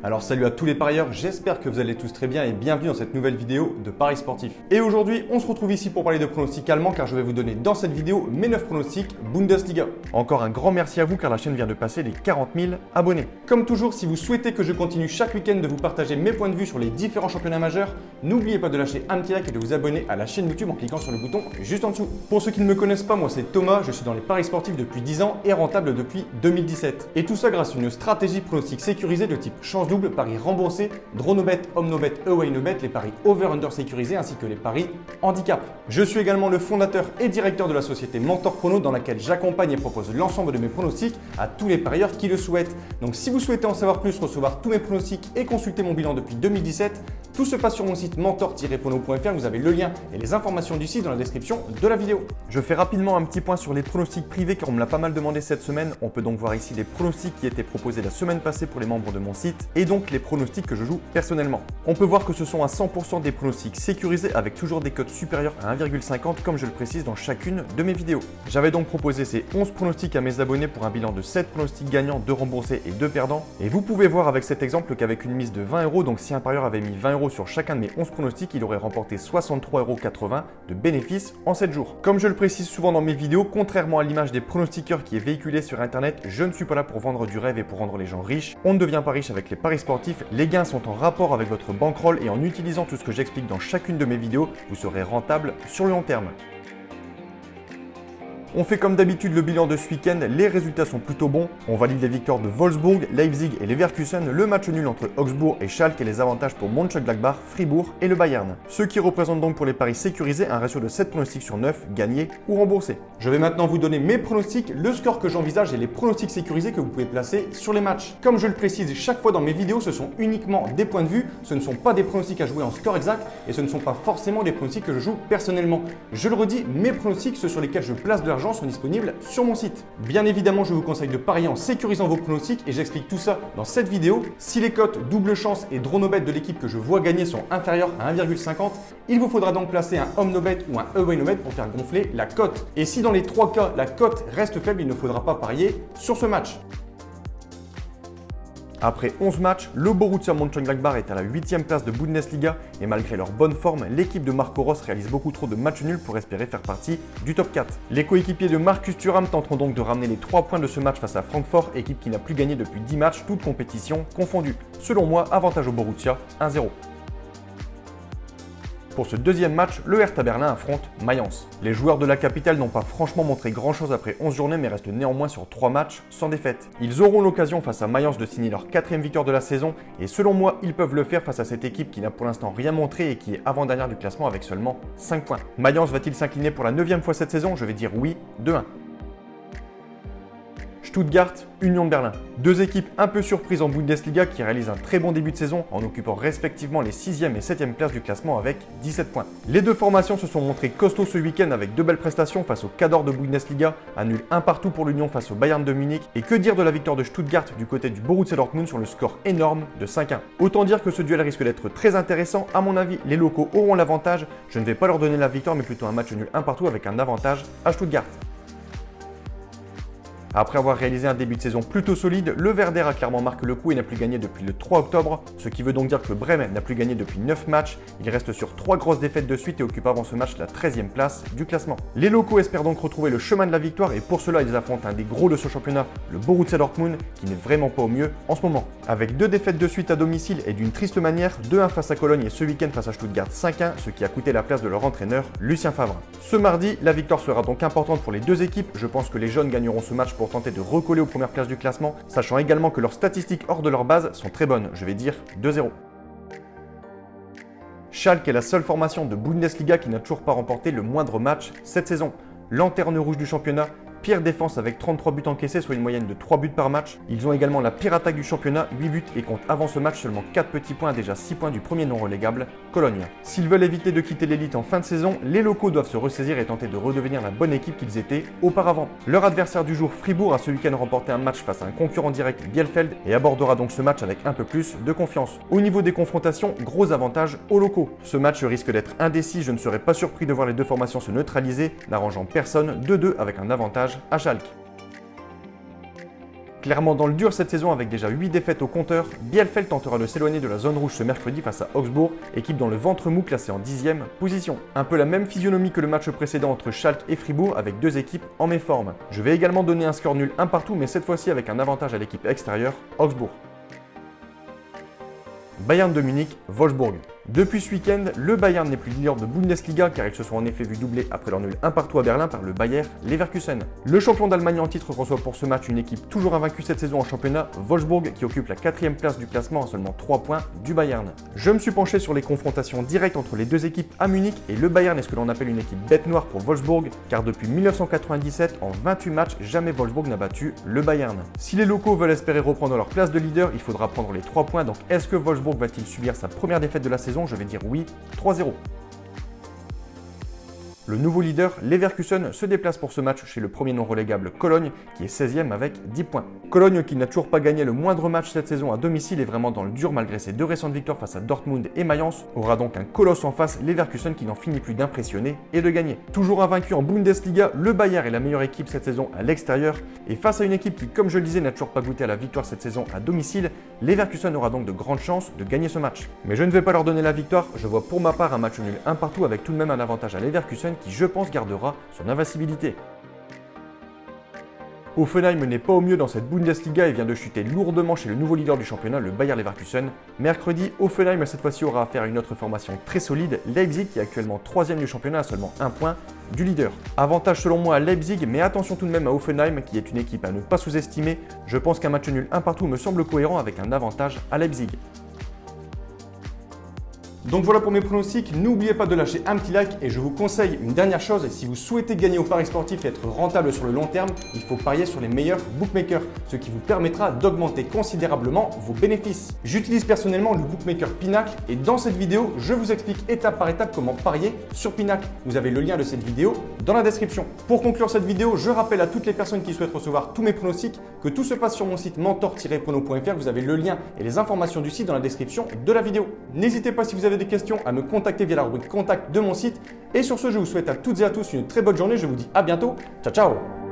Alors salut à tous les parieurs, j'espère que vous allez tous très bien et bienvenue dans cette nouvelle vidéo de Paris Sportif. Et aujourd'hui, on se retrouve ici pour parler de pronostics allemands car je vais vous donner dans cette vidéo mes 9 pronostics Bundesliga. Encore un grand merci à vous car la chaîne vient de passer les 40 000 abonnés. Comme toujours, si vous souhaitez que je continue chaque week-end de vous partager mes points de vue sur les différents championnats majeurs, n'oubliez pas de lâcher un petit like et de vous abonner à la chaîne YouTube en cliquant sur le bouton juste en dessous. Pour ceux qui ne me connaissent pas, moi c'est Thomas, je suis dans les paris sportifs depuis 10 ans et rentable depuis 2017. Et tout ça grâce à une stratégie pronostic sécurisée de type chance double, paris remboursé, draw no bet, home no bet, away no bet, les paris over-under sécurisés ainsi que les paris handicap. Je suis également le fondateur et directeur de la société Mentor Prono dans laquelle j'accompagne et propose l'ensemble de mes pronostics à tous les parieurs qui le souhaitent. Donc si vous souhaitez en savoir plus, recevoir tous mes pronostics et consulter mon bilan depuis 2017, tout se passe sur mon site mentor-prono.fr, vous avez le lien et les informations du site dans la description de la vidéo. Je fais rapidement un petit point sur les pronostics privés car on me l'a pas mal demandé cette semaine. On peut donc voir ici les pronostics qui étaient proposés la semaine passée pour les membres de mon site et donc les pronostics que je joue personnellement. On peut voir que ce sont à 100% des pronostics sécurisés avec toujours des cotes supérieures à 1,50 comme je le précise dans chacune de mes vidéos. J'avais donc proposé ces 11 pronostics à mes abonnés pour un bilan de 7 pronostics gagnants, 2 remboursés et 2 perdants. Et vous pouvez voir avec cet exemple qu'avec une mise de 20 €, donc si un parieur avait mis 20 € sur chacun de mes 11 pronostics, il aurait remporté 63,80 € de bénéfices en 7 jours. Comme je le précise souvent dans mes vidéos, contrairement à l'image des pronostiqueurs qui est véhiculée sur internet, je ne suis pas là pour vendre du rêve et pour rendre les gens riches. On ne devient pas riche avec les paris sportifs, les gains sont en rapport avec votre bankroll et en utilisant tout ce que j'explique dans chacune de mes vidéos, vous serez rentable sur le long terme. On fait comme d'habitude le bilan de ce week-end, les résultats sont plutôt bons. On valide les victoires de Wolfsburg, Leipzig et Leverkusen, le match nul entre Augsbourg et Schalke et les avantages pour Mönchengladbach, Fribourg et le Bayern. Ce qui représente donc pour les paris sécurisés un ratio de 7 pronostics sur 9, gagnés ou remboursés. Je vais maintenant vous donner mes pronostics, le score que j'envisage et les pronostics sécurisés que vous pouvez placer sur les matchs. Comme je le précise chaque fois dans mes vidéos, ce sont uniquement des points de vue, ce ne sont pas des pronostics à jouer en score exact et ce ne sont pas forcément des pronostics que je joue personnellement. Je le redis, mes pronostics, ceux sur lesquels je place de l'argent, sont disponibles sur mon site. Bien évidemment, je vous conseille de parier en sécurisant vos pronostics et j'explique tout ça dans cette vidéo. Si les cotes double chance et draw no bet de l'équipe que je vois gagner sont inférieures à 1,50, il vous faudra donc placer un home no bet ou un away no bet pour faire gonfler la cote. Et si dans les trois cas, la cote reste faible, il ne faudra pas parier sur ce match. Après 11 matchs, le Borussia Mönchengladbach est à la 8e place de Bundesliga et malgré leur bonne forme, l'équipe de Marco Rose réalise beaucoup trop de matchs nuls pour espérer faire partie du top 4. Les coéquipiers de Marcus Thuram tenteront donc de ramener les 3 points de ce match face à Francfort, équipe qui n'a plus gagné depuis 10 matchs, toutes compétitions confondues. Selon moi, avantage au Borussia, 1-0. Pour ce deuxième match, le Hertha Berlin affronte Mayence. Les joueurs de la capitale n'ont pas franchement montré grand chose après 11 journées mais restent néanmoins sur 3 matchs sans défaite. Ils auront l'occasion face à Mayence de signer leur 4e victoire de la saison et selon moi, ils peuvent le faire face à cette équipe qui n'a pour l'instant rien montré et qui est avant-dernière du classement avec seulement 5 points. Mayence va-t-il s'incliner pour la 9e fois cette saison? Je vais dire oui, 2-1. Stuttgart, Union de Berlin. Deux équipes un peu surprises en Bundesliga qui réalisent un très bon début de saison en occupant respectivement les 6e et 7e places du classement avec 17 points. Les deux formations se sont montrées costauds ce week-end avec 2 belles prestations face au Cador de Bundesliga, un nul 1 partout pour l'Union face au Bayern de Munich et que dire de la victoire de Stuttgart du côté du Borussia Dortmund sur le score énorme de 5-1. Autant dire que ce duel risque d'être très intéressant, à mon avis les locaux auront l'avantage, je ne vais pas leur donner la victoire mais plutôt un match nul 1 partout avec un avantage à Stuttgart. Après avoir réalisé un début de saison plutôt solide, le Werder a clairement marqué le coup et n'a plus gagné depuis le 3 octobre, ce qui veut donc dire que Bremen n'a plus gagné depuis 9 matchs. Il reste sur 3 grosses défaites de suite et occupe avant ce match la 13e place du classement. Les locaux espèrent donc retrouver le chemin de la victoire et pour cela ils affrontent un des gros de ce championnat, le Borussia Dortmund, qui n'est vraiment pas au mieux en ce moment. Avec 2 défaites de suite à domicile et d'une triste manière, 2-1 face à Cologne et ce week-end face à Stuttgart 5-1, ce qui a coûté la place de leur entraîneur Lucien Favre. Ce mardi, la victoire sera donc importante pour les deux équipes. Je pense que les jeunes gagneront ce match pour tenter de recoller aux premières places du classement, sachant également que leurs statistiques hors de leur base sont très bonnes, je vais dire 2-0. Schalke est la seule formation de Bundesliga qui n'a toujours pas remporté le moindre match cette saison. Lanterne rouge du championnat, pire défense avec 33 buts encaissés, soit une moyenne de 3 buts par match. Ils ont également la pire attaque du championnat, 8 buts et comptent avant ce match seulement 4 petits points, déjà 6 points du premier non relégable, Cologne. S'ils veulent éviter de quitter l'élite en fin de saison, les locaux doivent se ressaisir et tenter de redevenir la bonne équipe qu'ils étaient auparavant. Leur adversaire du jour, Fribourg, a ce week-end remporté un match face à un concurrent direct, Bielefeld, et abordera donc ce match avec un peu plus de confiance. Au niveau des confrontations, gros avantage aux locaux. Ce match risque d'être indécis, je ne serais pas surpris de voir les deux formations se neutraliser, n'arrangeant personne, 2-2 avec un avantage à Schalke. Clairement dans le dur cette saison avec déjà 8 défaites au compteur, Bielefeld tentera de s'éloigner de la zone rouge ce mercredi face à Augsbourg, équipe dans le ventre mou classée en 10e position. Un peu la même physionomie que le match précédent entre Schalke et Fribourg avec deux équipes en méforme. Je vais également donner un score nul un partout mais cette fois-ci avec un avantage à l'équipe extérieure, Augsbourg. Bayern de Munich, Wolfsburg. Depuis ce week-end, le Bayern n'est plus leader de Bundesliga car ils se sont en effet vus doubler après leur nul un partout à Berlin par le Bayer Leverkusen. Le champion d'Allemagne en titre reçoit pour ce match une équipe toujours invaincue cette saison en championnat, Wolfsburg, qui occupe la 4e place du classement à seulement 3 points du Bayern. Je me suis penché sur les confrontations directes entre les deux équipes à Munich et le Bayern est ce que l'on appelle une équipe bête noire pour Wolfsburg car depuis 1997, en 28 matchs, jamais Wolfsburg n'a battu le Bayern. Si les locaux veulent espérer reprendre leur place de leader, il faudra prendre les 3 points, donc est-ce que Wolfsburg va-t-il subir sa première défaite de la saison? Je vais dire oui, 3-0. Le nouveau leader, Leverkusen, se déplace pour ce match chez le premier non relégable Cologne, qui est 16e avec 10 points. Cologne, qui n'a toujours pas gagné le moindre match cette saison à domicile, est vraiment dans le dur malgré ses 2 récentes victoires face à Dortmund et Mayence, aura donc un colosse en face, Leverkusen, qui n'en finit plus d'impressionner et de gagner. Toujours invaincu en Bundesliga, le Bayern est la meilleure équipe cette saison à l'extérieur, et face à une équipe qui, comme je le disais, n'a toujours pas goûté à la victoire cette saison à domicile, Leverkusen aura donc de grandes chances de gagner ce match. Mais je ne vais pas leur donner la victoire, je vois pour ma part un match nul un partout avec tout de même un avantage à Leverkusen qui, je pense, gardera son invincibilité. Hoffenheim n'est pas au mieux dans cette Bundesliga et vient de chuter lourdement chez le nouveau leader du championnat, le Bayer Leverkusen. Mercredi, Hoffenheim cette fois-ci aura affaire à une autre formation très solide, Leipzig, qui est actuellement 3e du championnat à seulement 1 point du leader. Avantage selon moi à Leipzig, mais attention tout de même à Hoffenheim, qui est une équipe à ne pas sous-estimer. Je pense qu'un match nul un partout me semble cohérent avec un avantage à Leipzig. Donc voilà pour mes pronostics, n'oubliez pas de lâcher un petit like et je vous conseille une dernière chose, si vous souhaitez gagner au pari sportif et être rentable sur le long terme, il faut parier sur les meilleurs bookmakers, ce qui vous permettra d'augmenter considérablement vos bénéfices. J'utilise personnellement le bookmaker Pinacle et dans cette vidéo, je vous explique étape par étape comment parier sur Pinacle. Vous avez le lien de cette vidéo dans la description. Pour conclure cette vidéo, je rappelle à toutes les personnes qui souhaitent recevoir tous mes pronostics que tout se passe sur mon site mentor-prono.fr, vous avez le lien et les informations du site dans la description de la vidéo. N'hésitez pas si vous avez des questions à me contacter via la rubrique contact de mon site. Et sur ce, je vous souhaite à toutes et à tous une très bonne journée. Je vous dis à bientôt. Ciao, ciao!